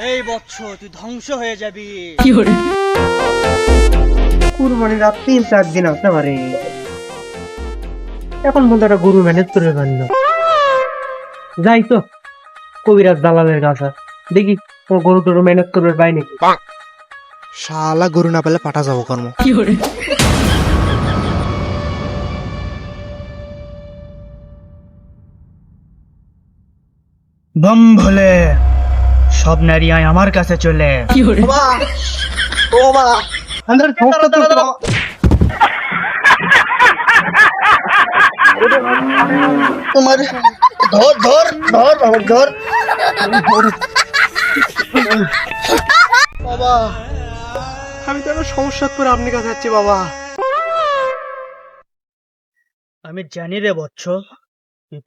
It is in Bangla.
এই বৎস তুই ধ্বংস হয়ে যাবি। কুরবানির রাত 3-4 দিন আসতে পারে, এখন বলতে একটা গরু ম্যানেজ করে ফেললো। যাই তো কবিরাজ দালালের কাছে, দেখি ও গরু টরু ম্যানেজ করবে পাই নাকি। শালা গরু না পেলে পাঠা যাবো কর্ম। বম ভোলে, সব নারী আয় আমার কাছে চলে। তোমার ধর ধর ধর বাবা ধর। বাবা আমি তো একটা সমস্যার পরে আপনার কাছে যাচ্ছি বাবা। আমি জানি রে বৎস, তুই